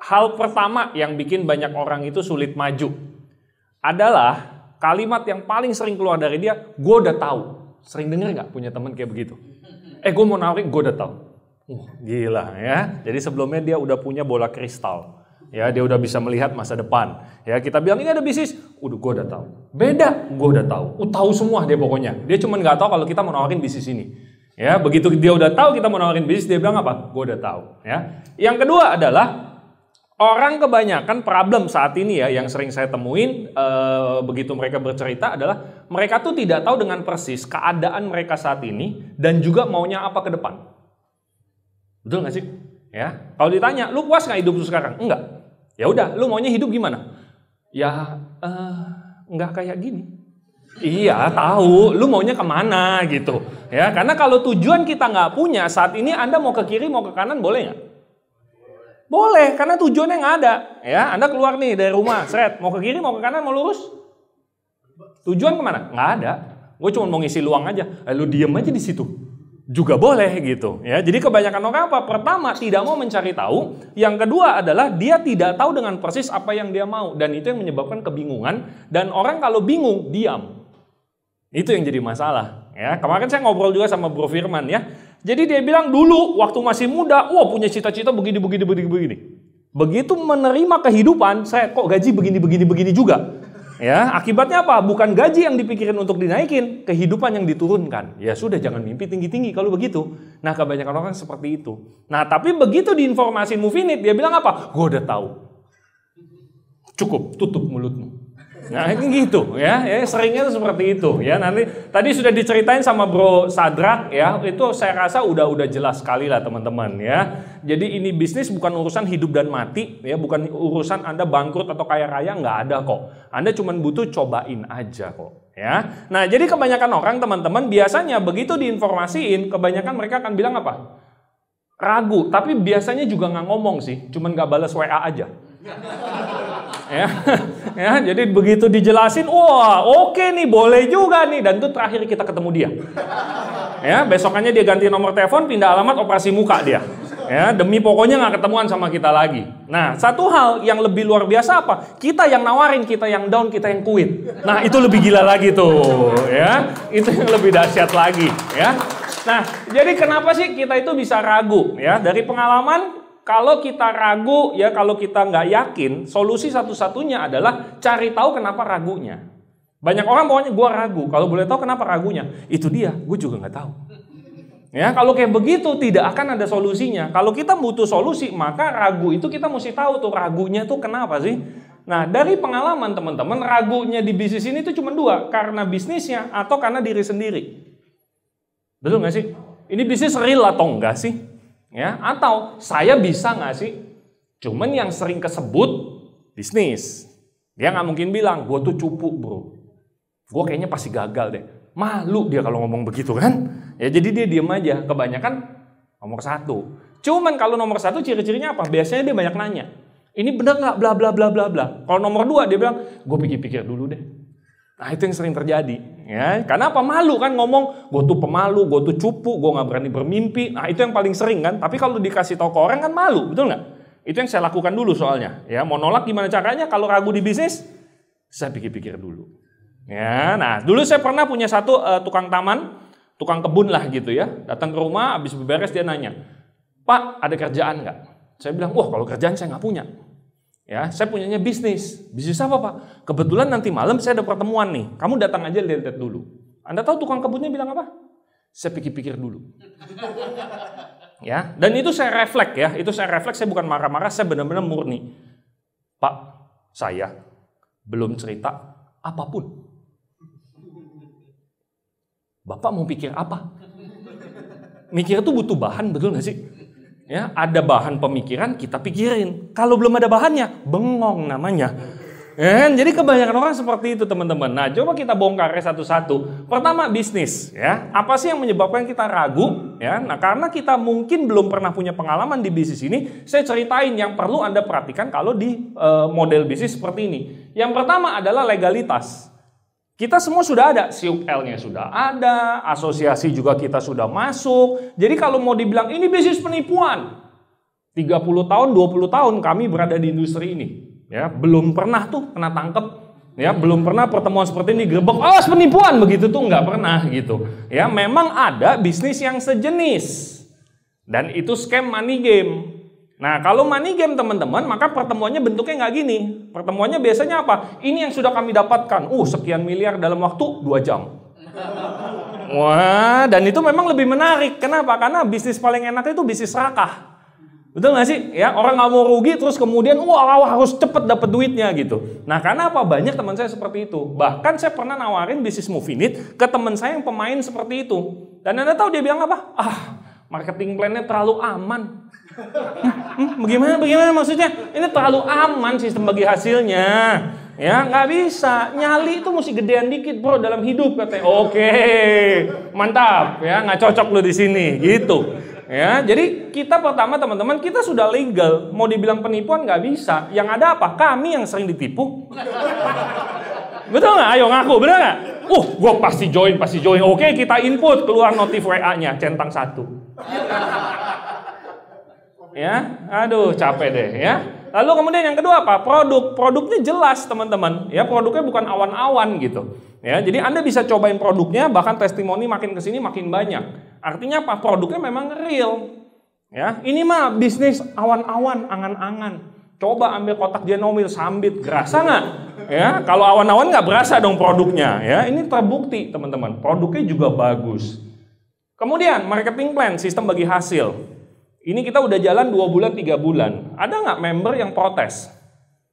hal pertama yang bikin banyak orang itu sulit maju adalah kalimat yang paling sering keluar dari dia, gue udah tahu. Sering denger nggak punya teman kayak begitu? Gue mau nawarin, gue udah tahu. Gila ya. Jadi sebelumnya dia udah punya bola kristal. Ya, dia udah bisa melihat masa depan. Ya, kita bilang ini ada bisnis, gue udah tahu. Beda, gue udah tahu. Tahu semua dia pokoknya. Dia cuma nggak tahu kalau kita mau nawarin bisnis ini. Ya, begitu dia udah tahu kita mau nawarin bisnis, dia bilang apa? Gue udah tahu. Ya. Yang kedua adalah orang kebanyakan problem saat ini ya yang sering saya temuin begitu mereka bercerita adalah mereka tuh tidak tahu dengan persis keadaan mereka saat ini dan juga maunya apa ke depan. Betul nggak sih? Ya, kalau ditanya, lu puas nggak hidup lu sekarang? Enggak. Ya udah, lu maunya hidup gimana? Ya, nggak kayak gini. Iya, tahu. Lu maunya kemana gitu? Ya, karena kalau tujuan kita nggak punya saat ini, Anda mau ke kiri, mau ke kanan, boleh nggak? Boleh, karena tujuannya nggak ada. Ya, Anda keluar nih dari rumah, seret, mau ke kiri, mau ke kanan, mau lurus. Tujuan kemana? Nggak ada. Gue cuma mau ngisi luang aja. Lu diem aja di situ. Juga boleh gitu. Ya, jadi kebanyakan orang apa? Pertama, tidak mau mencari tahu. Yang kedua adalah dia tidak tahu dengan persis apa yang dia mau. Dan itu yang menyebabkan kebingungan. Dan orang kalau bingung, diam. Itu yang jadi masalah. Ya, kemarin saya ngobrol juga sama Bro Firman ya. Jadi dia bilang dulu waktu masih muda, punya cita-cita begini. Begitu menerima kehidupan, saya kok gaji begini juga. Ya, akibatnya apa? Bukan gaji yang dipikirin untuk dinaikin, kehidupan yang diturunkan. Ya sudah, jangan mimpi tinggi-tinggi kalau begitu. Nah, kebanyakan orang seperti itu. Nah, tapi begitu diinformasiin Mufinit, dia bilang apa? Gue udah tahu. Cukup, tutup mulutmu. Nah, ini gitu ya, seringnya itu seperti itu ya. Nanti tadi sudah diceritain sama Bro Sadrak ya, itu saya rasa udah jelas sekali lah teman-teman ya. Jadi ini bisnis bukan urusan hidup dan mati ya, bukan urusan Anda bangkrut atau kaya raya, nggak ada kok. Anda cuma butuh cobain aja kok ya. Nah, jadi kebanyakan orang teman-teman biasanya begitu diinformasiin, kebanyakan mereka akan bilang apa? Ragu, tapi biasanya juga nggak ngomong sih, cuma nggak balas WA aja. Ya, jadi begitu dijelasin, oke nih, boleh juga nih, dan itu terakhir kita ketemu dia. Ya, besokannya dia ganti nomor telepon, pindah alamat, operasi muka dia. Ya, demi pokoknya nggak ketemuan sama kita lagi. Nah, satu hal yang lebih luar biasa apa? Kita yang nawarin, kita yang down, kita yang quit. Nah, itu lebih gila lagi tuh, ya. Itu yang lebih dahsyat lagi, ya. Nah, jadi kenapa sih kita itu bisa ragu? Ya, dari pengalaman. Kalau kita ragu, ya kalau kita nggak yakin, solusi satu-satunya adalah cari tahu kenapa ragunya. Banyak orang pokoknya gue ragu, kalau boleh tahu kenapa ragunya, itu dia, gue juga nggak tahu. Ya, kalau kayak begitu tidak akan ada solusinya. Kalau kita butuh solusi, maka ragu itu kita mesti tahu tuh ragunya tuh kenapa sih. Nah, dari pengalaman teman-teman, ragunya di bisnis ini tuh cuma dua, karena bisnisnya atau karena diri sendiri. Betul nggak sih? Ini bisnis real atau enggak sih? Ya, atau saya bisa nggak sih? Cuman yang sering kesebut bisnis. Dia nggak mungkin bilang, gue tuh cupu bro. Gue kayaknya pasti gagal deh. Malu dia kalau ngomong begitu kan. Ya jadi dia diem aja. Kebanyakan nomor satu. Cuman kalau nomor satu ciri-cirinya apa? Biasanya dia banyak nanya. Ini bener nggak? Bla bla bla bla bla. Kalau nomor dua dia bilang, gue pikir-pikir dulu deh. Nah, itu yang sering terjadi. Ya, karena apa? Malu kan ngomong, gue tuh pemalu, gue tuh cupu, gue nggak berani bermimpi. Nah, itu yang paling sering kan. Tapi kalau dikasih tahu ke orang kan malu, betul nggak? Itu yang saya lakukan dulu soalnya. Ya, mau nolak gimana caranya? Kalau ragu di bisnis, saya pikir-pikir dulu. Ya, nah dulu saya pernah punya satu tukang taman, tukang kebun lah gitu ya. Datang ke rumah, habis beberes dia nanya, Pak, ada kerjaan nggak? Saya bilang, kalau kerjaan saya nggak punya. Ya, saya punyanya bisnis. Bisnis apa Pak? Kebetulan nanti malam saya ada pertemuan nih. Kamu datang aja lihat dulu. Anda tahu tukang kebunnya bilang apa? Saya pikir-pikir dulu. Ya, dan itu saya refleks ya. Itu saya refleks, saya bukan marah-marah, saya benar-benar murni. Pak, saya belum cerita apapun. Bapak mau pikir apa? Mikir itu butuh bahan, betul nggak sih? Ya, ada bahan pemikiran, kita pikirin. Kalau belum ada bahannya, bengong namanya. Jadi kebanyakan orang seperti itu teman-teman. Nah, coba kita bongkar satu-satu. Pertama, bisnis. Ya, apa sih yang menyebabkan kita ragu? Ya, nah karena kita mungkin belum pernah punya pengalaman di bisnis ini, saya ceritain yang perlu Anda perhatikan kalau di model bisnis seperti ini. Yang pertama adalah legalitas. Kita semua sudah ada, SIUP-L-nya sudah ada, asosiasi juga kita sudah masuk. Jadi kalau mau dibilang ini bisnis penipuan, 30 tahun, 20 tahun kami berada di industri ini. Ya, belum pernah tuh kena tangkep. Ya, belum pernah pertemuan seperti ini gerbek, awas penipuan begitu tuh nggak pernah gitu. Ya, memang ada bisnis yang sejenis. Dan itu scam money game. Nah, kalau money game teman-teman, maka pertemuannya bentuknya nggak gini. Pertemuannya biasanya apa? Ini yang sudah kami dapatkan. Sekian miliar dalam waktu 2 jam. Wah, dan itu memang lebih menarik. Kenapa? Karena bisnis paling enak itu bisnis serakah. Betul nggak sih? Ya, orang nggak mau rugi terus kemudian harus cepet dapat duitnya gitu. Nah, karena apa? Banyak teman saya seperti itu. Bahkan saya pernah nawarin bisnis Movinit ke teman saya yang pemain seperti itu. Dan Anda tahu dia bilang apa? Marketing plan-nya terlalu aman. Bagaimana maksudnya? Ini terlalu aman sistem bagi hasilnya. Ya, nggak bisa. Nyali itu mesti gedean dikit bro dalam hidup katanya. Oke, mantap. Ya, nggak cocok lo di sini gitu. Ya, jadi kita pertama teman-teman kita sudah legal, mau dibilang penipuan nggak bisa. Yang ada apa? Kami yang sering ditipu. Betul nggak? Ayo ngaku, bener nggak? Gue pasti join. Oke, kita input keluar notif WA-nya centang 1. Ya, aduh capek deh ya. Lalu kemudian yang kedua apa? Produknya jelas teman-teman. Ya, produknya bukan awan-awan gitu. Ya, jadi Anda bisa cobain produknya, bahkan testimoni makin kesini makin banyak. Artinya apa? Produknya memang real. Ya, ini mah bisnis awan-awan, angan-angan. Coba ambil kotak Genomil, sambit, berasa nggak? Ya, kalau awan-awan nggak berasa dong produknya. Ya, ini terbukti teman-teman. Produknya juga bagus. Kemudian marketing plan, sistem bagi hasil. Ini kita udah jalan 2 bulan, 3 bulan. Ada nggak member yang protes?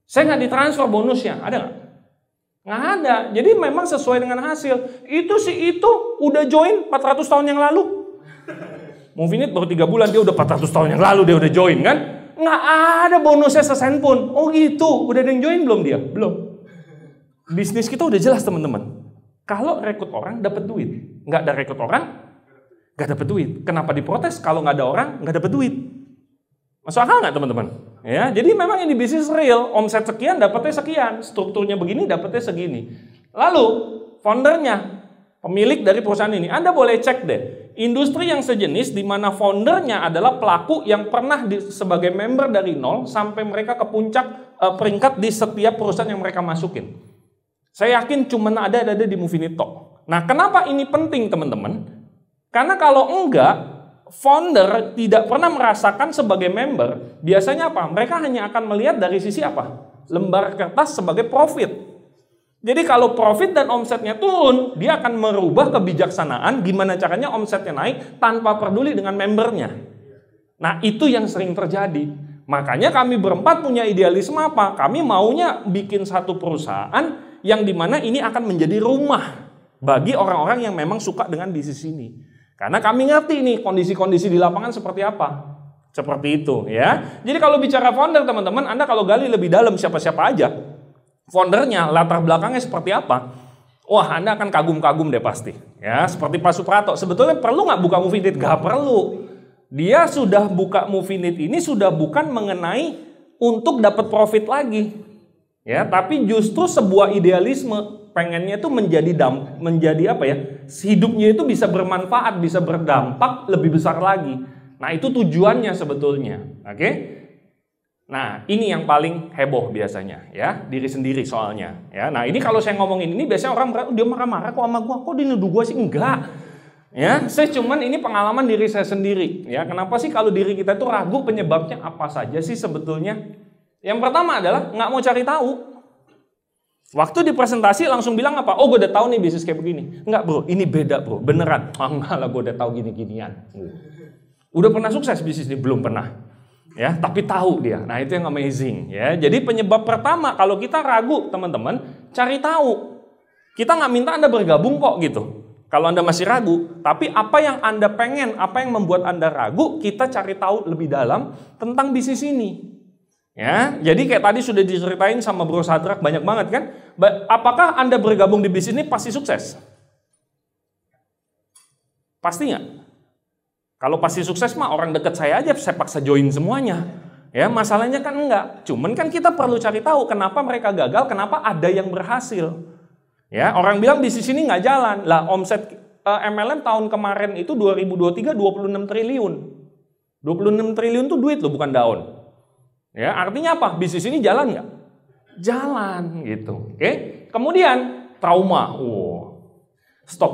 Saya nggak ditransfer bonusnya, ada nggak? Nggak ada. Jadi memang sesuai dengan hasil. Itu udah join 400 tahun yang lalu. Movinit baru 3 bulan, dia udah 400 tahun yang lalu dia udah join kan? Nggak ada bonusnya sesen pun. Oh gitu, udah ada yang join belum dia? Belum. Bisnis kita udah jelas teman-teman. Kalau rekrut orang dapat duit. Nggak ada rekrut orang, nggak dapat duit. Kenapa diprotes? Kalau nggak ada orang, nggak dapat duit. Masuk akal nggak teman-teman? Ya, jadi memang ini bisnis real. Omset sekian, dapatnya sekian. Strukturnya begini, dapatnya segini. Lalu, foundernya, pemilik dari perusahaan ini, Anda boleh cek deh. Industri yang sejenis di mana foundernya adalah pelaku yang pernah sebagai member dari nol sampai mereka ke puncak peringkat di setiap perusahaan yang mereka masukin. Saya yakin cuma ada di Movinit Talk. Nah, kenapa ini penting teman-teman? Karena kalau enggak, founder tidak pernah merasakan sebagai member, biasanya apa? Mereka hanya akan melihat dari sisi apa? Lembar kertas sebagai profit. Jadi kalau profit dan omsetnya turun, dia akan merubah kebijaksanaan gimana caranya omsetnya naik tanpa peduli dengan membernya. Nah, itu yang sering terjadi. Makanya kami berempat punya idealisme apa? Kami maunya bikin satu perusahaan yang dimana ini akan menjadi rumah bagi orang-orang yang memang suka dengan bisnis ini. Karena kami ngerti nih kondisi-kondisi di lapangan seperti apa. Seperti itu ya. Jadi kalau bicara founder teman-teman, Anda kalau gali lebih dalam siapa-siapa aja, foundernya, latar belakangnya seperti apa, wah Anda akan kagum-kagum deh pasti. Ya, seperti Pak Suprato, sebetulnya perlu nggak buka Movinit? Nggak perlu. Dia sudah buka Movinit ini sudah bukan mengenai untuk dapat profit lagi. Ya, tapi justru sebuah idealisme, pengennya itu menjadi apa ya? Hidupnya itu bisa bermanfaat, bisa berdampak lebih besar lagi. Nah, itu tujuannya sebetulnya. Oke? Nah, ini yang paling heboh biasanya ya, diri sendiri soalnya ya. Nah, ini kalau saya ngomongin ini biasanya orang dia marah-marah kok sama gua, kok dia nuduh gua sih? Enggak. Ya, saya cuman ini pengalaman diri saya sendiri ya. Kenapa sih kalau diri kita itu ragu, penyebabnya apa saja sih sebetulnya? Yang pertama adalah nggak mau cari tahu. Waktu di presentasi langsung bilang apa? Oh, gue udah tahu nih bisnis kayak begini. Enggak bro, ini beda bro, beneran. Enggak lah, gue udah tahu gini-ginian. Udah pernah sukses bisnis ini? Belum pernah. Ya, tapi tahu dia. Nah, itu yang amazing ya. Jadi penyebab pertama kalau kita ragu teman-teman, cari tahu. Kita nggak minta Anda bergabung kok gitu. Kalau Anda masih ragu, tapi apa yang Anda pengen, apa yang membuat Anda ragu, kita cari tahu lebih dalam tentang bisnis ini. Ya, jadi kayak tadi sudah diceritain sama Bro Sadrak banyak banget kan. Apakah Anda bergabung di bisnis ini pasti sukses? Pasti nggak? Kalau pasti sukses mah orang dekat saya aja saya paksa join semuanya. Ya, masalahnya kan enggak. Cuman kan kita perlu cari tahu kenapa mereka gagal, kenapa ada yang berhasil. Ya, orang bilang bisnis ini nggak jalan. Lah, omset MLM tahun kemarin itu 2023 26 triliun. 26 26 triliun tuh duit loh, bukan daun. Ya, artinya apa? Bisnis ini jalan nggak? Jalan gitu. Oke. Kemudian trauma. Stop.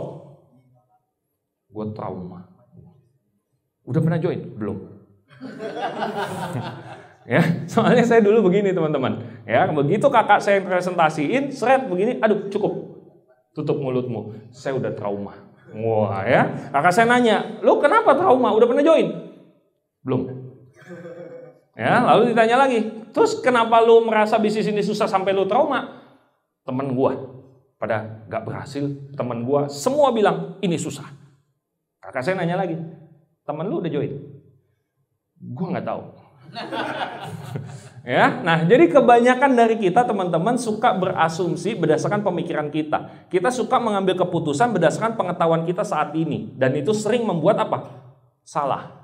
Gue trauma. Udah pernah join? Belum. Ya, soalnya saya dulu begini teman-teman. Ya, begitu kakak saya presentasiin, seret begini, aduh cukup. Tutup mulutmu. Saya udah trauma. Wah ya. Kakak saya nanya, "Lu kenapa trauma? Udah pernah join?" Belum. Ya, lalu ditanya lagi, "Terus kenapa lu merasa bisnis ini susah sampai lu trauma?" Temen gua pada gak berhasil, temen gua semua bilang ini susah. Kakak saya nanya lagi, "Temen lu udah join?" Gua nggak tahu. Ya, nah jadi kebanyakan dari kita teman-teman suka berasumsi berdasarkan pemikiran kita. Kita suka mengambil keputusan berdasarkan pengetahuan kita saat ini, dan itu sering membuat apa? Salah.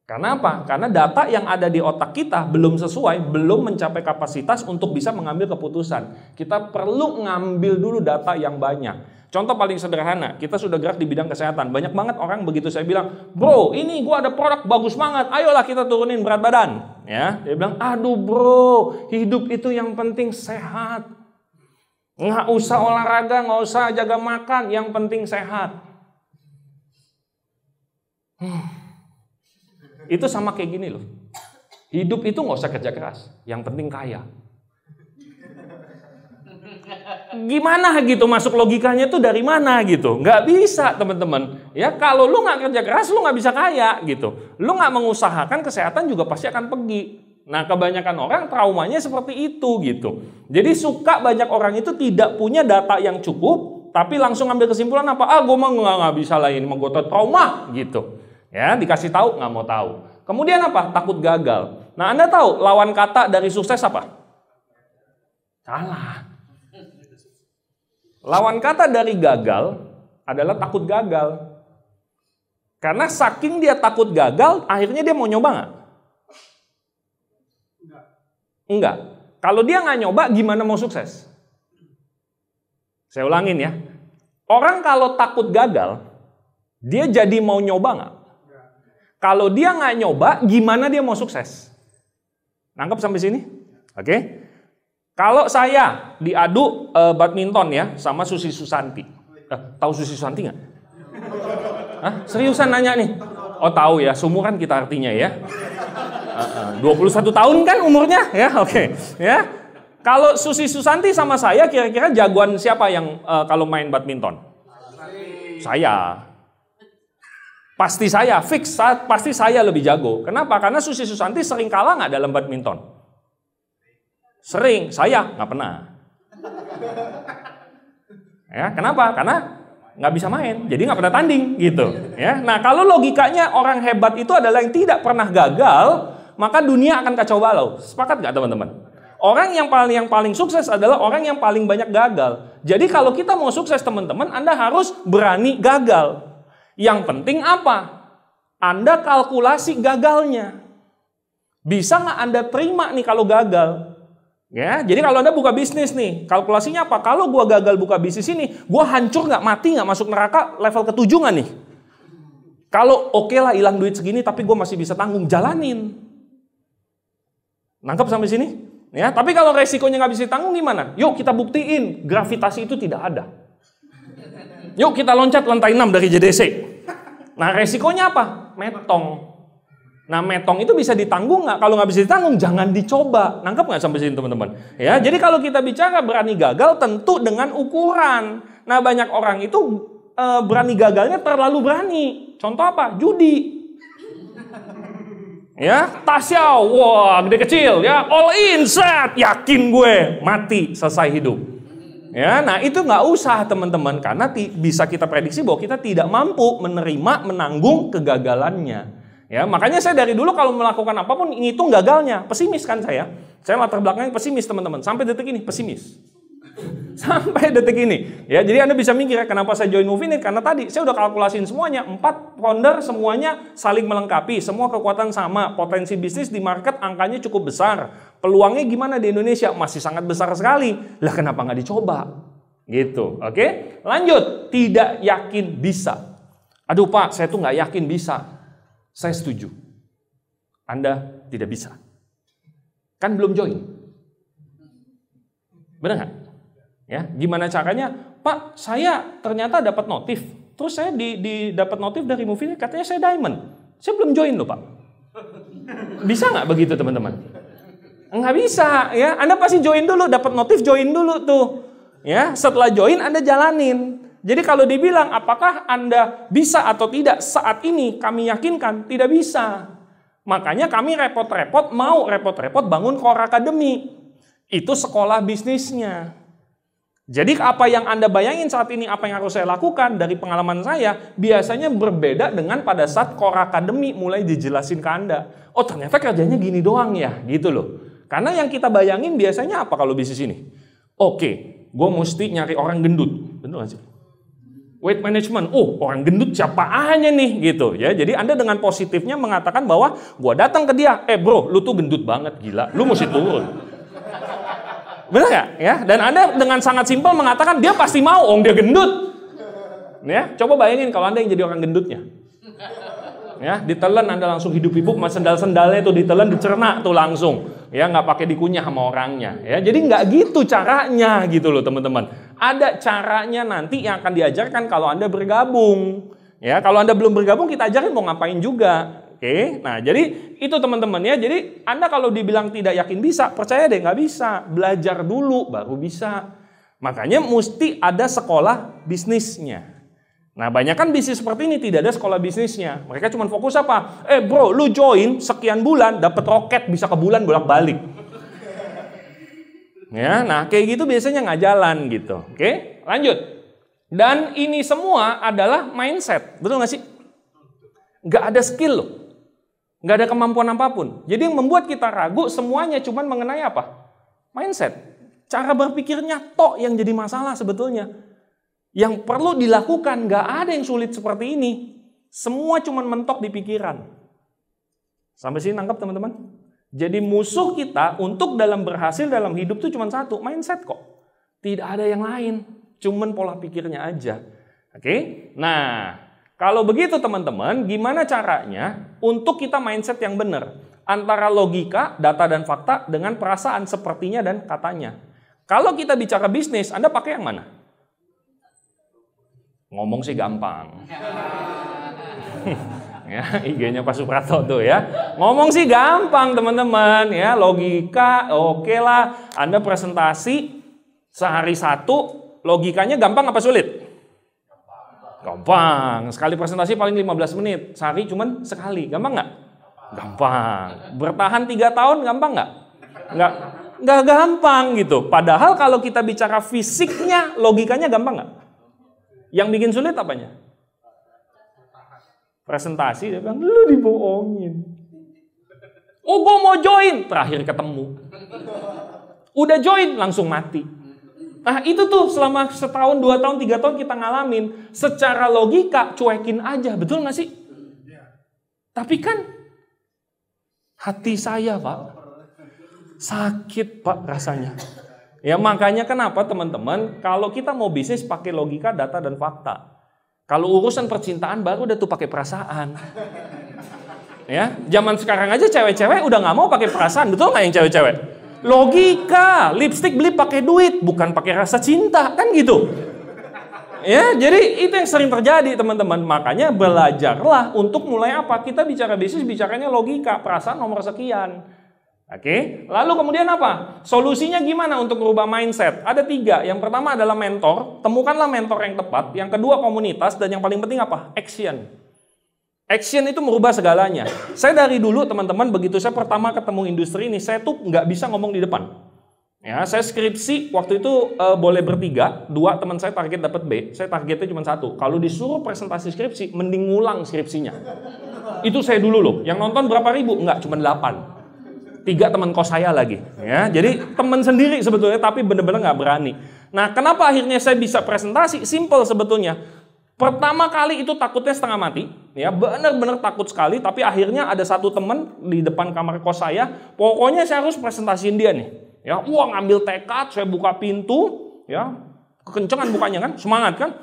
Karena apa? Karena data yang ada di otak kita belum sesuai, belum mencapai kapasitas untuk bisa mengambil keputusan. Kita perlu ngambil dulu data yang banyak. Contoh paling sederhana, kita sudah gerak di bidang kesehatan. Banyak banget orang begitu saya bilang, "Bro, ini gua ada produk bagus banget, ayolah kita turunin berat badan." Ya, dia bilang, "Aduh bro, hidup itu yang penting sehat. Nggak usah olahraga, nggak usah jaga makan, yang penting sehat." Itu sama kayak gini loh. Hidup itu nggak usah kerja keras, yang penting kaya. Gimana gitu masuk logikanya tuh dari mana gitu? Nggak bisa teman-teman. Ya kalau lu nggak kerja keras lu nggak bisa kaya gitu. Lu nggak mengusahakan kesehatan juga pasti akan pergi. Nah kebanyakan orang traumanya seperti itu gitu. Jadi suka banyak orang itu tidak punya data yang cukup, tapi langsung ambil kesimpulan apa? Gue mah nggak bisa lah ini, gue trauma gitu. Ya dikasih tahu nggak mau tahu. Kemudian apa? Takut gagal. Nah Anda tahu lawan kata dari sukses apa? Salah. Lawan kata dari gagal adalah takut gagal. Karena saking dia takut gagal, akhirnya dia mau nyoba nggak? Enggak. Kalau dia nggak nyoba, gimana mau sukses? Saya ulangin ya. Orang kalau takut gagal, dia jadi mau nyoba nggak? Kalau dia nggak nyoba, gimana dia mau sukses? Nangkep sampai sini? Oke. Kalau saya diadu badminton ya sama Susi Susanti. Tahu Susi Susanti nggak? Hah? Seriusan nanya nih? Oh tahu ya, seumuran kita artinya ya. 21 tahun kan umurnya ya, oke. Ya. Kalau Susi Susanti sama saya kira-kira jagoan siapa yang kalau main badminton? Saya. Pasti saya, fix, pasti saya lebih jago. Kenapa? Karena Susi Susanti sering kalah nggak dalam badminton? Sering, saya nggak pernah. Ya, kenapa? Karena nggak bisa main, jadi nggak pernah tanding gitu. Ya, nah kalau logikanya orang hebat itu adalah yang tidak pernah gagal, maka dunia akan kacau balau. Sepakat nggak teman-teman? Orang yang paling sukses adalah orang yang paling banyak gagal. Jadi kalau kita mau sukses teman-teman, Anda harus berani gagal. Yang penting apa? Anda kalkulasi gagalnya. Bisa nggak Anda terima nih kalau gagal? Ya, jadi kalau Anda buka bisnis nih, kalkulasinya apa? Kalau gua gagal buka bisnis ini, gua hancur nggak, mati nggak, masuk neraka level ke-7 nggak nih? Kalau oke lah hilang duit segini, tapi gua masih bisa tanggung, jalanin. Nangkep sampai sini? Ya, tapi kalau resikonya nggak bisa ditanggung gimana? Yuk kita buktiin gravitasi itu tidak ada. Yuk kita loncat lantai 6 dari JDC. Nah resikonya apa? Metong. Nah metong itu bisa ditanggung nggak? Kalau nggak bisa ditanggung jangan dicoba. Nangkep nggak sampai sini teman-teman? Ya, jadi kalau kita bicara berani gagal tentu dengan ukuran. Nah banyak orang itu berani gagalnya terlalu berani. Contoh apa? Judi. Ya, Tasya, wah gede kecil ya, all in set, yakin gue mati selesai hidup. Ya, nah itu nggak usah teman-teman karena bisa kita prediksi bahwa kita tidak mampu menerima menanggung kegagalannya. Ya, makanya saya dari dulu kalau melakukan apapun ngitung gagalnya, pesimis kan saya. Saya latar belakangnya pesimis teman-teman, sampai detik ini pesimis. Sampai detik ini. Ya, jadi Anda bisa mikir ya, kenapa saya join Movinit? Karena tadi saya udah kalkulasiin semuanya, 4 founder semuanya saling melengkapi, semua kekuatan sama, potensi bisnis di market angkanya cukup besar. Peluangnya gimana di Indonesia? Masih sangat besar sekali. Lah kenapa nggak dicoba? Gitu, oke? Lanjut, tidak yakin bisa. Aduh Pak, saya tuh nggak yakin bisa. Saya setuju. Anda tidak bisa. Kan belum join. Benar nggak? Ya, gimana caranya? Pak, saya ternyata dapat notif. Terus saya dapat notif dari movie katanya saya diamond. Saya belum join loh, Pak. Bisa nggak begitu, teman-teman? Nggak bisa, ya. Anda pasti join dulu, dapat notif join dulu tuh. Ya, setelah join Anda jalanin. Jadi kalau dibilang apakah Anda bisa atau tidak saat ini, kami yakinkan tidak bisa. Makanya kami mau repot-repot bangun Core Academy. Itu sekolah bisnisnya. Jadi apa yang Anda bayangin saat ini, apa yang harus saya lakukan dari pengalaman saya, biasanya berbeda dengan pada saat Core Academy mulai dijelasin ke Anda. Oh ternyata kerjanya gini doang ya, gitu loh. Karena yang kita bayangin biasanya apa kalau bisnis ini? Oke, gue mesti nyari orang gendut. Bener gak sih? Weight management, orang gendut siapa aja nih gitu ya. Jadi Anda dengan positifnya mengatakan bahwa gua datang ke dia, bro, lu tuh gendut banget, gila, lu mesti turun. Benar nggak? Ya, dan Anda dengan sangat simpel mengatakan dia pasti mau, dia gendut. Ya, coba bayangin kalau Anda yang jadi orang gendutnya. Ya, ditelan Anda langsung hidup-hidup, mas sendal-sendalnya tuh ditelan, dicerna tuh langsung. Ya, nggak pakai dikunyah sama orangnya. Ya, jadi nggak gitu caranya gitu loh teman-teman. Ada caranya nanti yang akan diajarkan kalau Anda bergabung. Ya, kalau Anda belum bergabung kita ajarin mau ngapain juga. Oke, nah jadi itu teman-teman ya. Jadi Anda kalau dibilang tidak yakin bisa, percaya deh nggak bisa. Belajar dulu baru bisa. Makanya mesti ada sekolah bisnisnya. Nah, banyak kan bisnis seperti ini tidak ada sekolah bisnisnya. Mereka cuma fokus apa? Bro, lu join sekian bulan dapat roket bisa ke bulan bolak-balik. Ya, nah kayak gitu biasanya nggak jalan gitu. Oke, lanjut. Dan ini semua adalah mindset, betul nggak sih? Nggak ada skill loh, nggak ada kemampuan apapun. Jadi yang membuat kita ragu semuanya cuma mengenai apa? Mindset. Cara berpikirnya tok yang jadi masalah sebetulnya. Yang perlu dilakukan nggak ada yang sulit seperti ini. Semua cuma mentok di pikiran. Sampai sini nangkep teman-teman? Jadi musuh kita untuk dalam berhasil dalam hidup itu cuma satu, mindset kok. Tidak ada yang lain, cuma pola pikirnya aja. Oke? Nah, kalau begitu teman-teman, gimana caranya untuk kita mindset yang benar? Antara logika, data dan fakta dengan perasaan sepertinya dan katanya. Kalau kita bicara bisnis, Anda pakai yang mana? Ngomong sih gampang. Ya, IG-nya Pak Suprato tuh ya. Ngomong sih gampang teman-teman ya, logika oke lah. Anda presentasi sehari satu, logikanya gampang apa sulit? Gampang. Sekali presentasi paling 15 menit, sehari cuman sekali. Gampang nggak? Gampang. Bertahan 3 tahun gampang nggak? Nggak gampang gitu. Padahal kalau kita bicara fisiknya, logikanya gampang nggak? Yang bikin sulit apanya? Presentasi, dia bilang, lu dibohongin. Oh, gue mau join. Terakhir ketemu. Udah join, langsung mati. Nah, itu tuh selama setahun, 2 tahun, 3 tahun kita ngalamin. Secara logika, cuekin aja. Betul gak sih? Tapi kan, hati saya, Pak, sakit, Pak, rasanya. Ya makanya kenapa teman-teman, kalau kita mau bisnis pakai logika, data, dan fakta. Kalau urusan percintaan baru udah tuh pakai perasaan. Ya, zaman sekarang aja cewek-cewek udah nggak mau pakai perasaan, betul nggak yang cewek-cewek? Logika, lipstik beli pakai duit, bukan pakai rasa cinta, kan gitu. Ya, jadi itu yang sering terjadi teman-teman. Makanya belajarlah untuk mulai apa? Kita bicara bisnis, bicaranya logika, perasaan nomor sekian. Oke, lalu kemudian apa? Solusinya gimana untuk merubah mindset? Ada 3. Yang pertama adalah mentor. Temukanlah mentor yang tepat. Yang kedua komunitas. Dan yang paling penting apa? Action. Action itu merubah segalanya. Saya dari dulu teman-teman, begitu saya pertama ketemu industri ini, saya tuh nggak bisa ngomong di depan. Ya, saya skripsi waktu itu boleh bertiga. 2 teman saya target dapat B. Saya targetnya cuma 1. Kalau disuruh presentasi skripsi, mending ngulang skripsinya. Itu saya dulu loh. Yang nonton berapa ribu? Enggak, cuma 8. 3 teman kos saya lagi, ya. Jadi teman sendiri sebetulnya, tapi benar-benar nggak berani. Nah, kenapa akhirnya saya bisa presentasi? Simple sebetulnya. Pertama kali itu takutnya setengah mati, ya, benar-benar takut sekali. Tapi akhirnya ada 1 teman di depan kamar kos saya, pokoknya saya harus presentasiin dia nih. Ya, ngambil tekad, saya buka pintu, ya, kekencengan bukanya kan, semangat kan.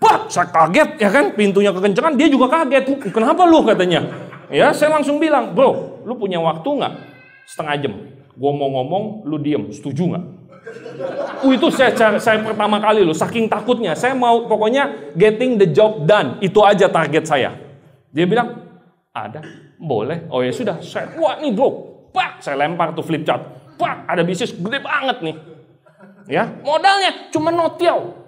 Wah, saya kaget ya kan, pintunya kekencengan, dia juga kaget. Kenapa lu katanya? Ya, saya langsung bilang, bro, lu punya waktu nggak? Setengah jam. Gue mau ngomong, lu diem, setuju nggak? Itu saya pertama kali loh, saking takutnya. Saya mau pokoknya getting the job done. Itu aja target saya. Dia bilang, ada, boleh. Oh ya sudah, wah nih bro, pak, saya lempar tuh flip chart. Pak, ada bisnis gede banget nih. Ya, modalnya cuma notiau.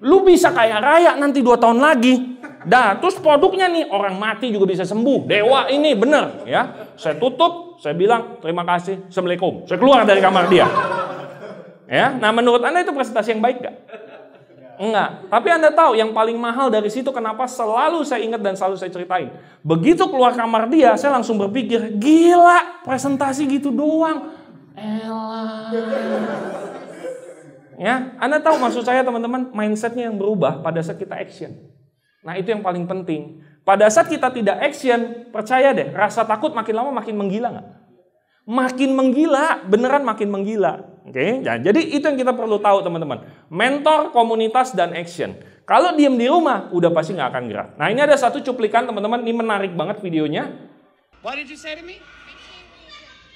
Lu bisa kaya raya nanti 2 tahun lagi. Dah, terus produknya nih, orang mati juga bisa sembuh. Dewa ini bener, ya. Saya tutup, saya bilang terima kasih, assalamualaikum. Saya keluar dari kamar dia. Ya, nah menurut Anda itu presentasi yang baik gak? Enggak. Tapi Anda tahu yang paling mahal dari situ kenapa selalu saya ingat dan selalu saya ceritain. Begitu keluar kamar dia, saya langsung berpikir, gila, presentasi gitu doang. Elah. Ya, Anda tahu maksud saya teman-teman, mindsetnya yang berubah pada saat kita action. Nah itu yang paling penting. Pada saat kita tidak action, percaya deh, rasa takut makin lama makin menggila nggak? Makin menggila, beneran makin menggila. Oke, nah, jadi itu yang kita perlu tahu teman-teman. Mentor, komunitas, dan action. Kalau diem di rumah, udah pasti nggak akan gerak. Nah ini ada satu cuplikan teman-teman, ini menarik banget videonya. What did you say to me?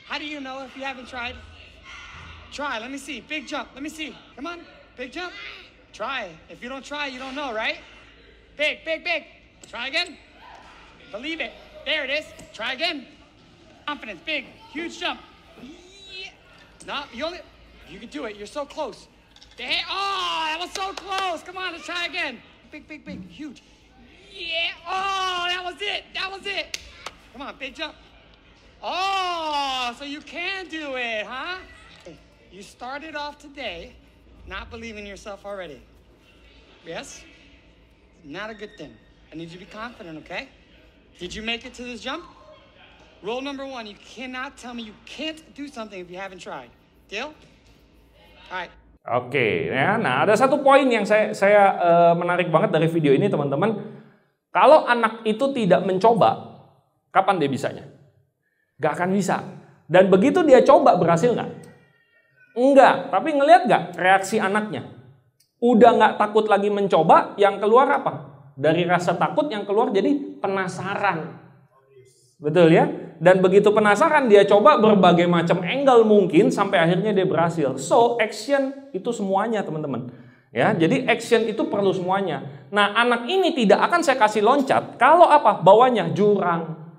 How do you know if you haven't tried? Try, let me see. Big jump, let me see. Come on, big jump. Try. If you don't try, you don't know, right? Big, big, big. Try again. Believe it. There it is. Try again. Confidence, big, huge jump. Yeah. No, you can do it. You're so close. There. Oh, that was so close. Come on, let's try again. Big, big, big, huge. Yeah. Oh, that was it. That was it. Come on, big jump. Oh, so you can do it, huh? You started off today not believing in yourself already. Yes? Not a good thing. I need you to be confident, okay? Did you make it to this jump? Rule number 1, you cannot tell me you can't do something if you haven't tried. Deal? Alright. Oke, ya. Nah ada satu poin yang saya menarik banget dari video ini teman-teman. Kalau anak itu tidak mencoba, kapan dia bisanya? Gak akan bisa. Dan begitu dia coba, berhasil nggak? Enggak, tapi ngelihat nggak reaksi anaknya? Udah nggak takut lagi mencoba, yang keluar apa? Dari rasa takut yang keluar jadi penasaran. Betul ya? Dan begitu penasaran dia coba berbagai macam angle mungkin sampai akhirnya dia berhasil. So, action itu semuanya teman-teman. Ya, jadi action itu perlu semuanya. Nah, anak ini tidak akan saya kasih loncat kalau apa? Bawahnya jurang.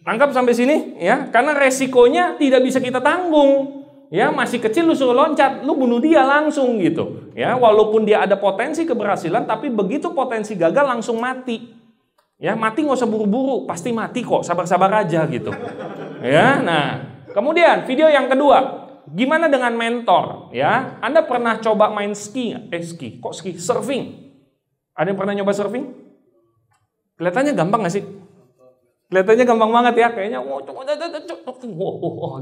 Tangkap sampai sini ya, karena resikonya tidak bisa kita tanggung. Ya, masih kecil lu suruh loncat, lu bunuh dia langsung gitu. Ya, walaupun dia ada potensi keberhasilan, tapi begitu potensi gagal langsung mati. Ya, mati nggak usah buru-buru, pasti mati kok, sabar-sabar aja gitu. Ya, nah, kemudian video yang kedua, gimana dengan mentor? Ya, Anda pernah coba main ski nggak? Ski, surfing. Ada yang pernah nyoba surfing? Kelihatannya gampang nggak sih? Kelihatannya gampang banget ya, kayaknya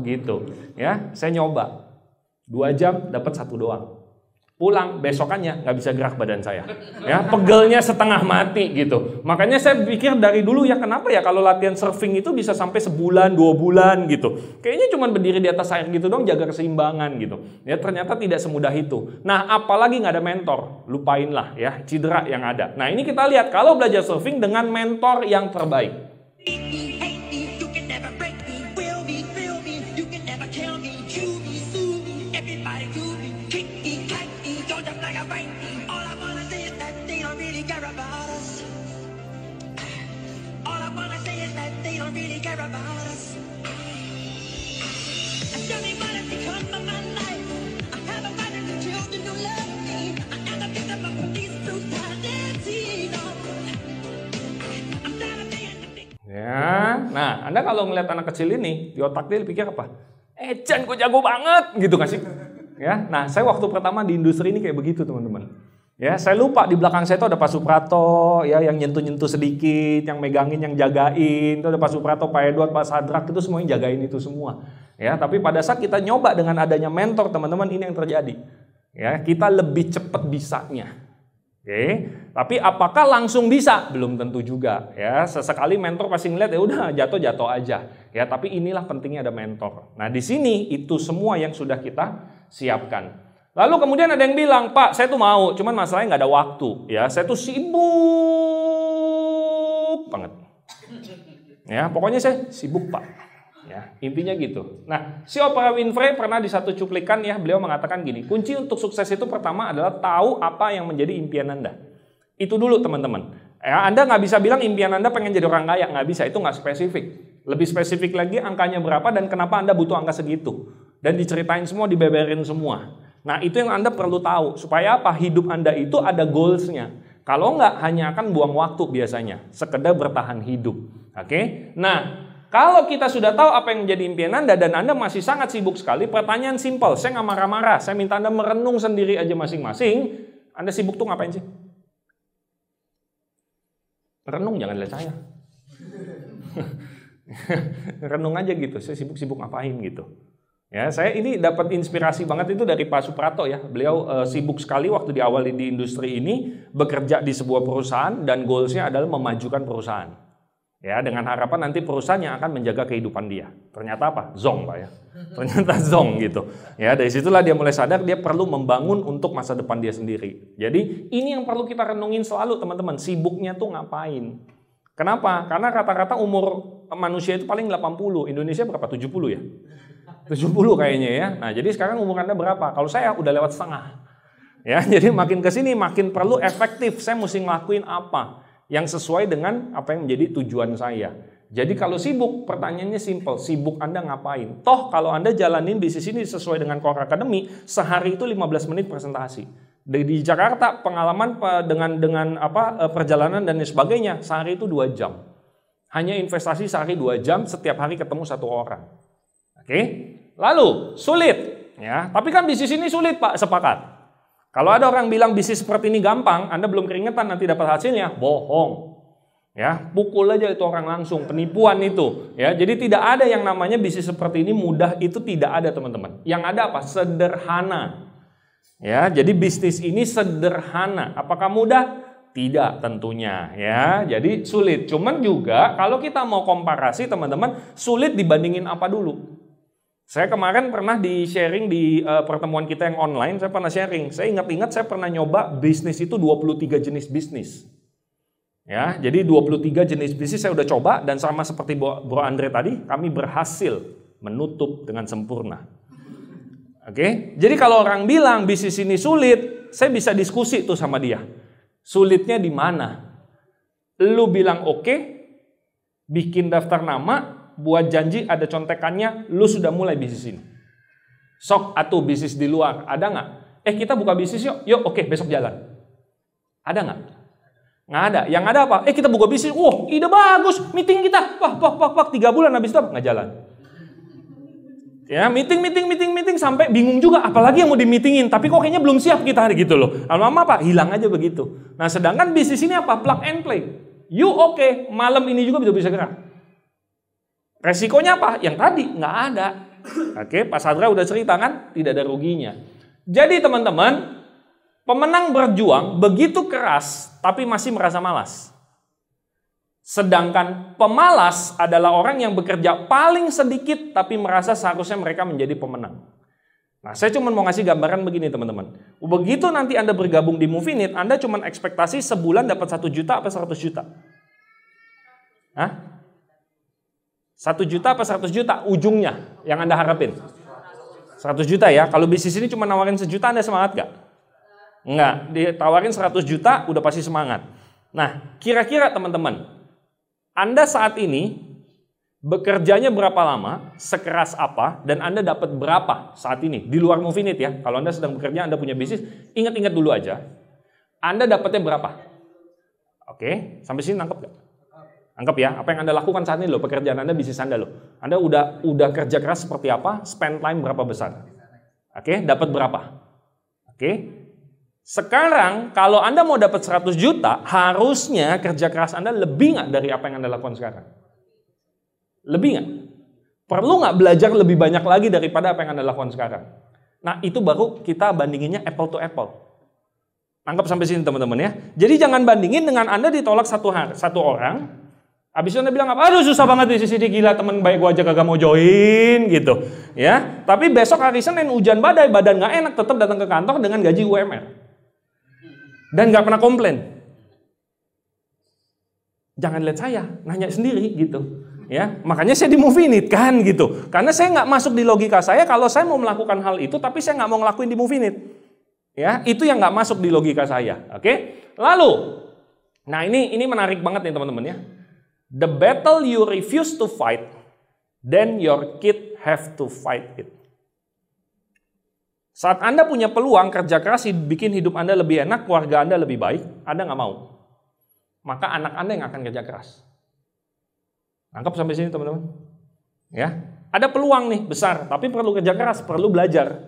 gitu. Ya, saya nyoba 2 jam dapat 1 doang. Pulang besokannya nggak bisa gerak badan saya. Ya, pegelnya setengah mati gitu. Makanya saya pikir dari dulu ya kenapa ya kalau latihan surfing itu bisa sampai sebulan 2 bulan gitu. Kayaknya cuma berdiri di atas air gitu dong, jaga keseimbangan gitu. Ya ternyata tidak semudah itu. Nah apalagi nggak ada mentor, lupain lah ya cedera yang ada. Nah ini kita lihat kalau belajar surfing dengan mentor yang terbaik. Ya, nah Anda kalau ngeliat anak kecil ini di otak dia pikir apa? Chan, gue jago banget, gitu gak sih? Ya, nah saya waktu pertama di industri ini kayak begitu teman-teman. Ya, saya lupa di belakang saya itu ada Pak Suprato, ya yang nyentuh-nyentuh sedikit, yang megangin, yang jagain. Itu ada Pak Suprato, Pak Edward, Pak Sadrak, itu semua yang jagain itu semua. Ya, tapi pada saat kita nyoba dengan adanya mentor teman-teman ini yang terjadi. Ya, kita lebih cepat bisanya. Oke, tapi apakah langsung bisa? Belum tentu juga. Ya, sesekali mentor pasti ngeliat ya udah jatuh aja. Ya, tapi inilah pentingnya ada mentor. Nah, di sini itu semua yang sudah kita siapkan. Lalu kemudian ada yang bilang, Pak, saya tuh mau, cuman masalahnya nggak ada waktu. Ya, saya tuh sibuk banget. Ya, pokoknya saya sibuk Pak. Ya, intinya gitu. Nah, si Oprah Winfrey pernah di satu cuplikan ya, beliau mengatakan gini, kunci untuk sukses itu pertama adalah tahu apa yang menjadi impian Anda. Itu dulu teman-teman. Ya, Anda nggak bisa bilang impian Anda pengen jadi orang kaya, nggak bisa, itu nggak spesifik. Lebih spesifik lagi angkanya berapa dan kenapa Anda butuh angka segitu. Dan diceritain semua, dibeberin semua. Nah, itu yang Anda perlu tahu. Supaya apa? Hidup Anda itu ada goals-nya. Kalau nggak, hanya akan buang waktu biasanya. Sekedar bertahan hidup. Oke? Nah, kalau kita sudah tahu apa yang menjadi impian Anda dan Anda masih sangat sibuk sekali, pertanyaan simpel, saya nggak marah-marah, saya minta Anda merenung sendiri aja masing-masing. Anda sibuk tuh ngapain sih? Renung, jangan lihat saya. Renung aja gitu, saya sibuk-sibuk ngapain gitu. Ya, saya ini dapat inspirasi banget itu dari Pak Suprato ya. Beliau sibuk sekali waktu di awal di industri ini, bekerja di sebuah perusahaan dan goalsnya adalah memajukan perusahaan. Ya, dengan harapan nanti perusahaan yang akan menjaga kehidupan dia. Ternyata apa? Zong Pak ya. Ternyata zong gitu. Ya, dari situlah dia mulai sadar dia perlu membangun untuk masa depan dia sendiri. Jadi ini yang perlu kita renungin selalu teman-teman. Sibuknya tuh ngapain? Kenapa? Karena rata-rata umur manusia itu paling 80. Indonesia berapa? 70 ya? 70 kayaknya ya. Nah, jadi sekarang umur Anda berapa? Kalau saya udah lewat setengah. Ya, jadi makin kesini makin perlu efektif. Saya mesti ngelakuin apa yang sesuai dengan apa yang menjadi tujuan saya. Jadi kalau sibuk, pertanyaannya simple, sibuk Anda ngapain? Toh kalau Anda jalanin bisnis ini sesuai dengan Core Academy, sehari itu 15 menit presentasi. Di Jakarta pengalaman dengan perjalanan dan sebagainya, sehari itu 2 jam. Hanya investasi sehari 2 jam, setiap hari ketemu 1 orang. Oke? Lalu sulit, ya. Tapi kan bisnis ini sulit Pak, sepakat. Kalau ada orang bilang bisnis seperti ini gampang, Anda belum keringetan nanti dapat hasilnya, bohong. Ya, pukul aja itu orang langsung, penipuan itu. Ya, jadi tidak ada yang namanya bisnis seperti ini mudah, itu tidak ada teman-teman. Yang ada apa? Sederhana. Ya, jadi bisnis ini sederhana. Apakah mudah? Tidak tentunya. Ya, jadi sulit. Cuman juga kalau kita mau komparasi teman-teman, sulit dibandingin apa dulu? Saya kemarin pernah di-sharing di pertemuan kita yang online, saya pernah sharing. Saya ingat-ingat saya pernah nyoba bisnis itu 23 jenis bisnis. Ya, jadi 23 jenis bisnis saya udah coba dan sama seperti Bro Andre tadi, kami berhasil menutup dengan sempurna. Oke? Jadi kalau orang bilang bisnis ini sulit, saya bisa diskusi tuh sama dia. Sulitnya di mana? Lu bilang oke, bikin daftar nama, buat janji ada contekannya, lu sudah mulai bisnis ini. Sok atuh bisnis di luar, ada nggak? Kita buka bisnis yuk, oke besok jalan. Ada nggak? Nggak ada. Yang ada apa? Kita buka bisnis, ide bagus, meeting kita, 3 bulan habis itu nggak jalan. Ya meeting sampai bingung juga, apalagi yang mau di-meetingin, tapi kok kayaknya belum siap kita gitu loh. Lama-lama apa? Hilang aja begitu. Nah sedangkan bisnis ini apa? Plug and play. Oke, malam ini juga bisa gerak. Resikonya apa? Yang tadi nggak ada. Oke, Pak Sadra udah cerita kan, tidak ada ruginya. Jadi teman-teman, pemenang berjuang begitu keras, tapi masih merasa malas. Sedangkan pemalas adalah orang yang bekerja paling sedikit, tapi merasa seharusnya mereka menjadi pemenang. Nah, saya cuma mau ngasih gambaran begini teman-teman. Begitu nanti Anda bergabung di Movinit, Anda cuma ekspektasi sebulan dapat 1 juta apa 100 juta? Hah? 1 juta apa 100 juta ujungnya yang Anda harapin? 100 juta ya. Kalau bisnis ini cuma nawarin 1 juta, Anda semangat gak? Enggak. Ditawarin 100 juta udah pasti semangat. Nah, kira-kira teman-teman, Anda saat ini bekerjanya berapa lama, sekeras apa, dan Anda dapat berapa saat ini? Di luar Movinit ya. Kalau Anda sedang bekerja, Anda punya bisnis, ingat-ingat dulu aja. Anda dapatnya berapa? Oke, sampai sini nangkep gak? Anggap ya, apa yang Anda lakukan saat ini loh, pekerjaan Anda, bisnis Anda loh. Anda udah kerja keras seperti apa, spend time berapa besar. Oke, dapat berapa? Oke. Sekarang kalau Anda mau dapat 100 juta, harusnya kerja keras Anda lebih nggak dari apa yang Anda lakukan sekarang? Lebih nggak? Perlu nggak belajar lebih banyak lagi daripada apa yang Anda lakukan sekarang? Nah, itu baru kita bandinginnya apple to apple. Anggap sampai sini teman-teman ya. Jadi jangan bandingin dengan Anda ditolak satu orang, habis itu Anda bilang apa? Aduh susah banget di sisi dia, gila teman baik gua aja kagak mau join gitu. Ya, tapi besok hari Senin hujan badai, badan nggak enak, tetap datang ke kantor dengan gaji UMR. Dan nggak pernah komplain. Jangan lihat saya, nanya sendiri gitu. Ya, makanya saya di Movie It kan gitu. Karena saya nggak masuk di logika saya kalau saya mau melakukan hal itu, tapi saya nggak mau ngelakuin di Movie It. Ya, itu yang nggak masuk di logika saya. Oke? Lalu, nah ini menarik banget nih teman-teman ya. The battle you refuse to fight, then your kid have to fight it. Saat Anda punya peluang kerja keras bikin hidup Anda lebih enak, keluarga Anda lebih baik, Anda nggak mau. Maka anak Anda yang akan kerja keras. Nangkep sampai sini teman-teman? Ya, ada peluang nih besar, tapi perlu kerja keras, perlu belajar.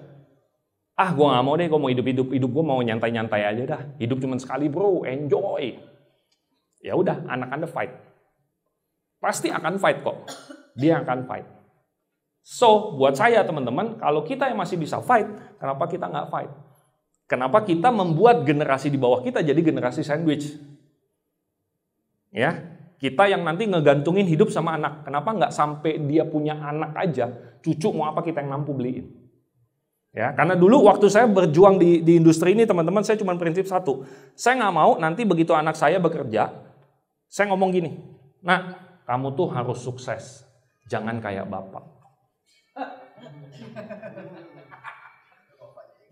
Gue nggak mau deh, gue mau hidup gue mau nyantai-nyantai aja dah. Hidup cuma sekali bro, enjoy. Ya udah, anak Anda fight. Pasti akan fight kok. Dia akan fight. So, buat saya teman-teman, kalau kita yang masih bisa fight, kenapa kita nggak fight? Kenapa kita membuat generasi di bawah kita jadi generasi sandwich? Ya, kita yang nanti ngegantungin hidup sama anak. Kenapa nggak sampai dia punya anak aja, cucu mau apa kita yang mampu beliin? Ya, karena dulu waktu saya berjuang di industri ini teman-teman, saya cuma prinsip satu. Saya nggak mau nanti begitu anak saya bekerja, saya ngomong gini, "Nak, kamu tuh harus sukses, jangan kayak bapak."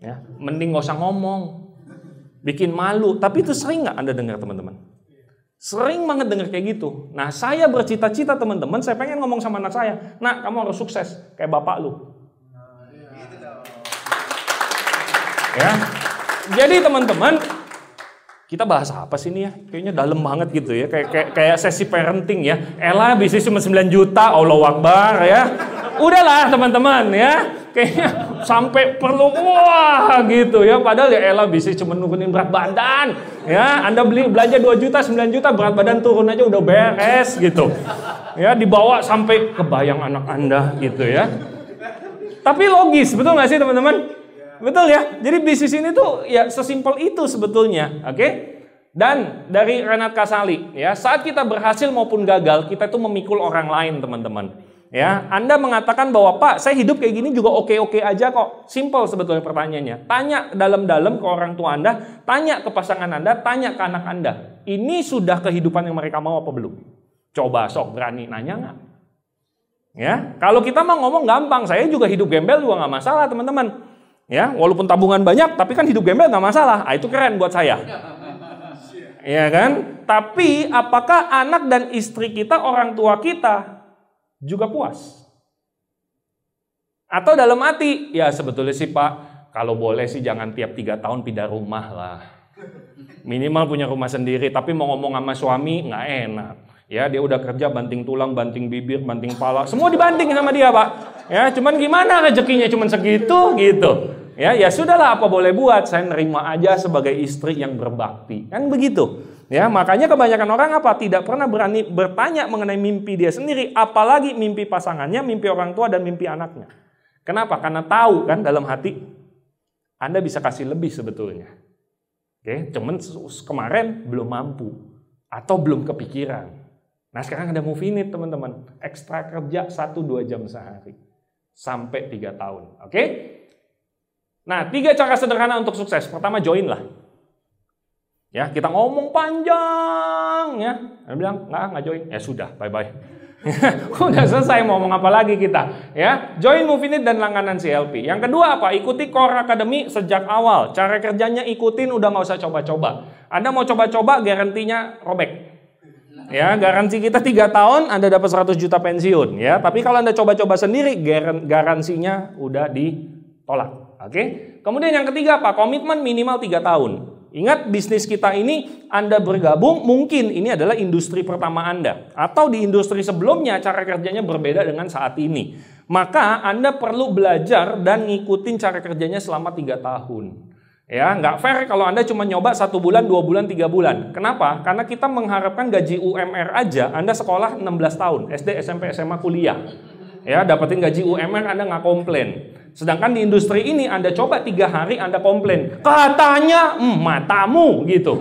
Ya, mending nggak usah ngomong, bikin malu. Tapi itu sering nggak Anda dengar teman-teman? Sering banget dengar kayak gitu. Nah, saya bercita-cita teman-teman, saya pengen ngomong sama anak saya, "Nak, kamu harus sukses kayak bapak lu." Ya. Jadi teman-teman, kita bahas apa sih ini ya? Kayaknya dalam banget gitu ya. Kayak sesi parenting ya. Ella bisnis cuma 9 juta, Allahu Akbar ya. Udahlah teman-teman ya. Kayaknya sampai perlu wah gitu ya. Padahal ya Ella bisnis cuma nurunin berat badan. Ya, Anda belanja 2 juta, 9 juta, berat badan turun aja udah beres gitu. Ya, dibawa sampai kebayang anak Anda gitu ya. Tapi logis, betul nggak sih teman-teman? Betul ya. Jadi bisnis ini tuh ya sesimpel itu sebetulnya, oke? Dan dari Renat Kasali, ya, saat kita berhasil maupun gagal, kita itu memikul orang lain, teman-teman. Ya, Anda mengatakan bahwa Pak, saya hidup kayak gini juga oke-oke aja kok. Simple sebetulnya pertanyaannya. Tanya dalam-dalam ke orang tua Anda, tanya ke pasangan Anda, tanya ke anak Anda. Ini sudah kehidupan yang mereka mau apa belum? Coba sok berani nanya nggak? Ya, kalau kita mau ngomong gampang, saya juga hidup gembel juga nggak masalah, teman-teman. Ya, walaupun tabungan banyak, tapi kan hidup gembel nggak masalah. Itu keren buat saya. Ya kan? Tapi apakah anak dan istri kita, orang tua kita juga puas? Atau dalam hati, ya sebetulnya sih Pak, kalau boleh sih jangan tiap 3 tahun pindah rumah lah. Minimal punya rumah sendiri, tapi mau ngomong sama suami nggak enak. Ya, dia udah kerja banting tulang, banting bibir, banting pala, semua dibanting sama dia, Pak. Ya, cuman gimana rezekinya cuman segitu gitu. Ya sudahlah, apa boleh buat, saya nerima aja sebagai istri yang berbakti. Kan begitu. Ya, makanya kebanyakan orang apa? Tidak pernah berani bertanya mengenai mimpi dia sendiri, apalagi mimpi pasangannya, mimpi orang tua dan mimpi anaknya. Kenapa? Karena tahu kan dalam hati Anda bisa kasih lebih sebetulnya. Oke, cuman kemarin belum mampu atau belum kepikiran. Nah, sekarang ada Movie It, teman-teman. Ekstra kerja 1-2 jam sehari sampai 3 tahun. Oke? Nah, 3 cara sederhana untuk sukses. Pertama, join lah. Ya, kita ngomong panjang ya. Dia bilang, nggak join. Ya sudah, bye-bye. Udah selesai, mau ngomong apa lagi kita. Ya, join Movie It dan langganan CLP. Yang kedua apa? Ikuti Core Academy sejak awal. Cara kerjanya ikutin, udah nggak usah coba-coba. Anda mau coba-coba, garantinya robek. Ya, garansi kita 3 tahun, Anda dapat 100 juta pensiun. Ya, tapi kalau Anda coba-coba sendiri, garansinya udah ditolak. Oke? Kemudian yang ketiga apa? Komitmen minimal 3 tahun. Ingat, bisnis kita ini Anda bergabung, mungkin ini adalah industri pertama Anda. Atau di industri sebelumnya cara kerjanya berbeda dengan saat ini. Maka Anda perlu belajar dan ngikutin cara kerjanya selama 3 tahun. Ya, nggak fair kalau Anda cuma nyoba 1 bulan, 2 bulan, 3 bulan. Kenapa? Karena kita mengharapkan gaji UMR aja, Anda sekolah 16 tahun, SD, SMP, SMA, kuliah. Ya, dapetin gaji UMR Anda nggak komplain. Sedangkan di industri ini Anda coba 3 hari Anda komplain. Katanya matamu gitu.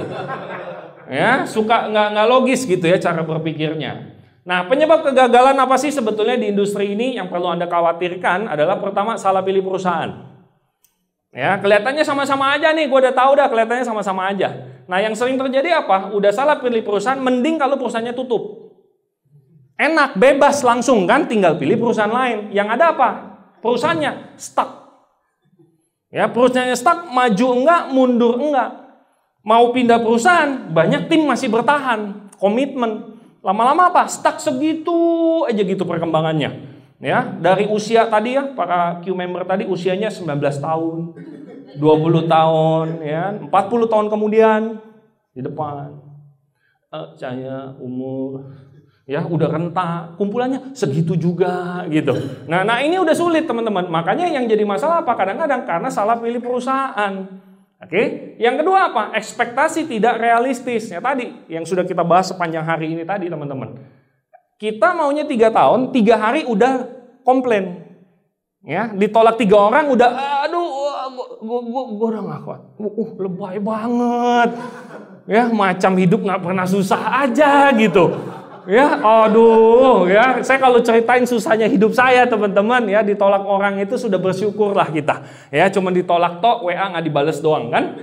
Ya, suka nggak logis gitu ya cara berpikirnya. Nah, penyebab kegagalan apa sih sebetulnya di industri ini yang perlu Anda khawatirkan adalah pertama salah pilih perusahaan. Ya, kelihatannya sama-sama aja nih, gue udah tahu dah kelihatannya sama-sama aja. Nah, yang sering terjadi apa? Udah salah pilih perusahaan, mending kalau perusahaannya tutup. Enak, bebas langsung kan, tinggal pilih perusahaan lain. Yang ada apa? Perusahaannya stuck. Ya, perusahaannya stuck, maju enggak, mundur enggak. Mau pindah perusahaan, banyak tim masih bertahan, komitmen. Lama-lama apa? Stuck segitu aja gitu perkembangannya. Ya, dari usia tadi ya, para Q member tadi usianya 19 tahun, 20 tahun, ya, 40 tahun kemudian di depan. Saya umur ya udah renta, kumpulannya segitu juga gitu. Nah ini udah sulit teman-teman. Makanya yang jadi masalah apa? Kadang-kadang karena salah pilih perusahaan. Oke. Yang kedua apa? Ekspektasi tidak realistis. Ya tadi yang sudah kita bahas sepanjang hari ini tadi teman-teman. Kita maunya 3 tahun, 3 hari udah komplain. Ya, ditolak 3 orang udah aduh gua udah gak kuat. Lebay banget. Ya, macam hidup gak pernah susah aja gitu. Ya, aduh, ya, saya kalau ceritain susahnya hidup saya teman-teman ya, ditolak orang itu sudah bersyukurlah kita. Ya, cuma ditolak tok, WA nggak dibales doang kan?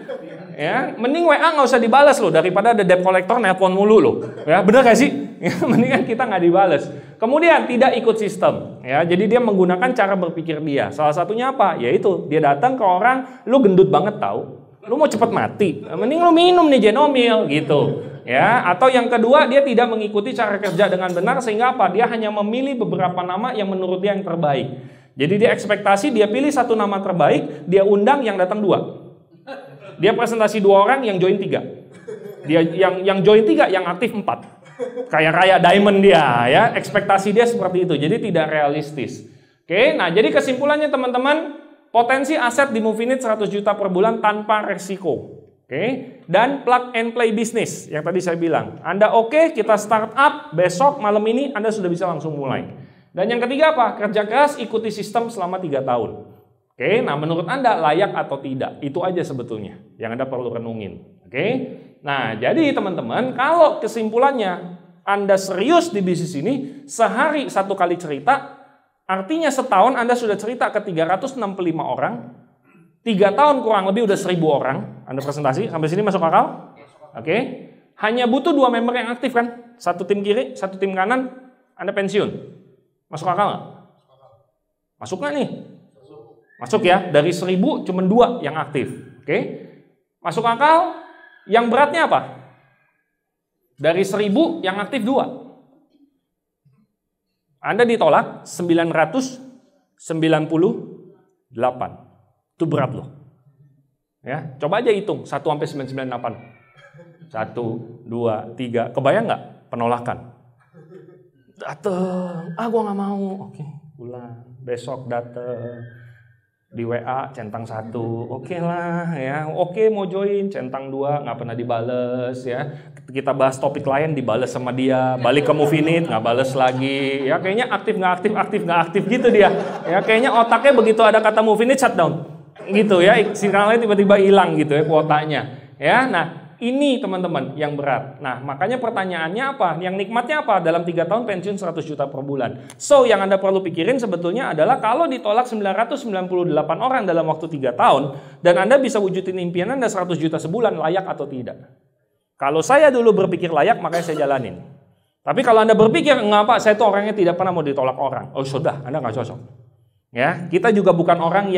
Ya, mending WA nggak usah dibales loh daripada ada debt collector nelpon mulu loh. Ya, bener gak sih? Ya, mendingan kita nggak dibales. Kemudian tidak ikut sistem. Ya, jadi dia menggunakan cara berpikir dia. Salah satunya apa? Yaitu dia datang ke orang, lu gendut banget tahu. Lu mau cepet mati, mending lu minum nih Genomil gitu. Ya, atau yang kedua dia tidak mengikuti cara kerja dengan benar sehingga apa? Dia hanya memilih beberapa nama yang menurut dia yang terbaik. Jadi dia ekspektasi dia pilih 1 nama terbaik, dia undang yang datang 2. Dia presentasi 2 orang yang join 3. Dia yang join 3, yang aktif 4. Kayak raya diamond dia ya, ekspektasi dia seperti itu. Jadi tidak realistis. Oke, nah jadi kesimpulannya teman-teman, potensi aset di Movinit 100 juta per bulan tanpa resiko. Oke, dan plug and play bisnis yang tadi saya bilang. Anda oke, kita start up besok malam ini Anda sudah bisa langsung mulai. Dan yang ketiga apa? Kerja keras, ikuti sistem selama 3 tahun. Oke, nah menurut Anda layak atau tidak? Itu aja sebetulnya yang Anda perlu renungin. Oke, nah jadi teman-teman kalau kesimpulannya Anda serius di bisnis ini, sehari 1 kali cerita, artinya setahun Anda sudah cerita ke 365 orang. 3 tahun kurang lebih udah 1000 orang Anda presentasi. Sampai sini masuk akal? Oke. Hanya butuh 2 member yang aktif kan? 1 tim kiri, 1 tim kanan, Anda pensiun. Masuk akal nggak? Masuk nggak nih? Masuk ya. Dari 1000 cuma 2 yang aktif. Oke. Masuk akal? Yang beratnya apa? Dari 1000 yang aktif 2. Anda ditolak 998. Itu berat loh. Ya, coba aja hitung 1 sampai 998. 1, 2, 3. Kebayang nggak penolakan? Dateng, gua nggak mau. Oke, pulang. Besok dateng. Di WA centang 1. Oke lah ya. Oke mau join centang 2 nggak pernah dibales ya. Kita bahas topik lain dibales sama dia. Balik ke Movinit nggak bales lagi. Ya kayaknya aktif nggak aktif gitu dia. Ya kayaknya otaknya begitu ada kata Movinit shutdown. Gitu ya, sinyalnya tiba-tiba hilang gitu ya kuotanya. Ya, nah ini teman-teman yang berat. Nah makanya pertanyaannya apa? Yang nikmatnya apa? Dalam 3 tahun pensiun 100 juta per bulan. So yang Anda perlu pikirin sebetulnya adalah kalau ditolak 998 orang dalam waktu 3 tahun dan Anda bisa wujudin impian Anda 100 juta sebulan, layak atau tidak? Kalau saya dulu berpikir layak, makanya saya jalanin. Tapi kalau Anda berpikir enggak Pak, saya tuh orangnya tidak pernah mau ditolak orang. Oh sudah, Anda nggak cocok. Ya, kita juga bukan orang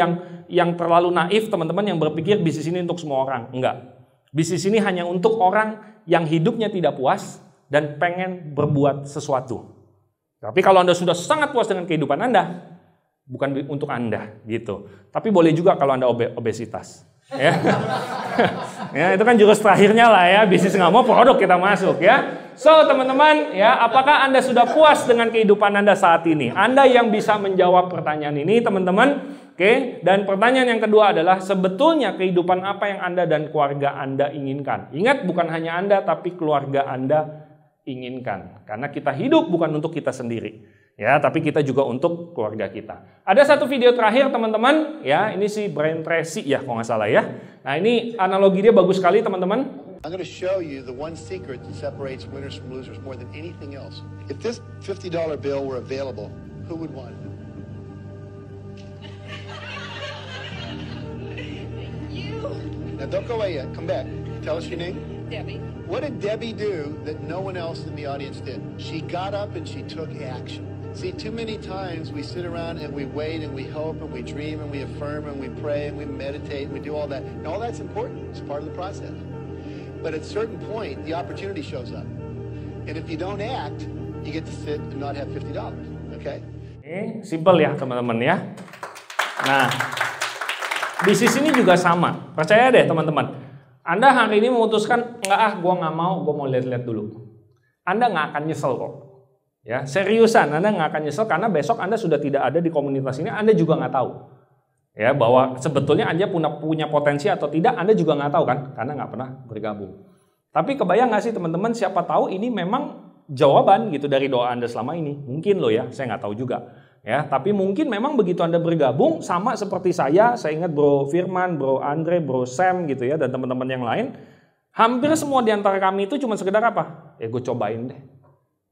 yang terlalu naif teman-teman yang berpikir bisnis ini untuk semua orang. Enggak. Bisnis ini hanya untuk orang yang hidupnya tidak puas dan pengen berbuat sesuatu. Tapi kalau Anda sudah sangat puas dengan kehidupan Anda, bukan untuk Anda gitu. Tapi boleh juga kalau Anda obesitas. Ya. Ya, itu kan jurus terakhirnya lah ya, bisnis nggak mau produk kita masuk ya. So teman-teman ya, apakah Anda sudah puas dengan kehidupan Anda saat ini? Anda yang bisa menjawab pertanyaan ini teman-teman. Oke, dan pertanyaan yang kedua adalah sebetulnya kehidupan apa yang Anda dan keluarga Anda inginkan? Ingat bukan hanya Anda tapi keluarga Anda inginkan. Karena kita hidup bukan untuk kita sendiri. Ya, tapi kita juga untuk keluarga kita. Ada satu video terakhir teman-teman, ya ini si Brian Tracy ya kalau nggak salah ya. Nah ini analogi dia bagus sekali teman-teman. I'm going to show you the one secret that separates winners from losers more than anything else. If this $50 bill were available, who would want it? You. Now don't go away yet. Come back. Tell us your name. Debbie. What did Debbie do that no one else in the audience did? She got up and she took action. See, too many times we sit around and we wait and we hope and we dream and we affirm and we pray and we meditate and we do all that. And all that's important. It's part of the process. But at a certain point, the opportunity shows up. And if you don't act, you get to sit and not have $50. Okay? Simple ya teman-teman ya. Nah, bisnis ini juga sama. Percaya deh teman-teman. Anda hari ini memutuskan, gue nggak mau lihat-lihat dulu. Anda nggak akan nyesel kok. Ya, seriusan Anda nggak akan nyesel karena besok Anda sudah tidak ada di komunitas ini, Anda juga nggak tahu. Ya, bahwa sebetulnya Anda punya potensi atau tidak, Anda juga nggak tahu kan, karena nggak pernah bergabung. Tapi kebayang nggak sih teman-teman, siapa tahu ini memang jawaban gitu dari doa Anda selama ini. Mungkin loh ya, saya nggak tahu juga. Ya, tapi mungkin memang begitu Anda bergabung, sama seperti saya ingat Bro Firman, Bro Andre, Bro Sam gitu ya, dan teman-teman yang lain, hampir semua di antara kami itu cuma sekedar apa? Gue cobain deh.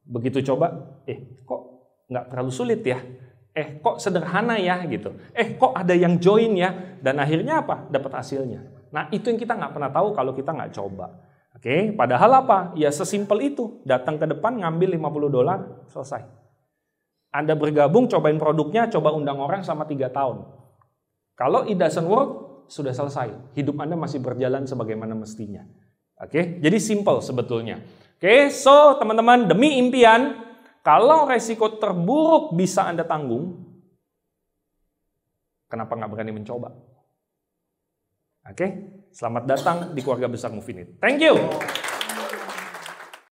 Begitu coba, kok nggak terlalu sulit ya? Kok sederhana ya gitu? Kok ada yang join ya? Dan akhirnya apa? Dapat hasilnya. Nah, itu yang kita nggak pernah tahu kalau kita nggak coba. Oke, padahal apa? Ya sesimpel itu. Datang ke depan, ngambil $50, selesai. Anda bergabung, cobain produknya, coba undang orang selama 3 tahun. Kalau it doesn't work, sudah selesai. Hidup Anda masih berjalan sebagaimana mestinya. Oke, jadi simple sebetulnya. Oke, so teman-teman, demi impian, kalau resiko terburuk bisa Anda tanggung, kenapa nggak berani mencoba? Oke, selamat datang di keluarga besar Movinit. Thank you.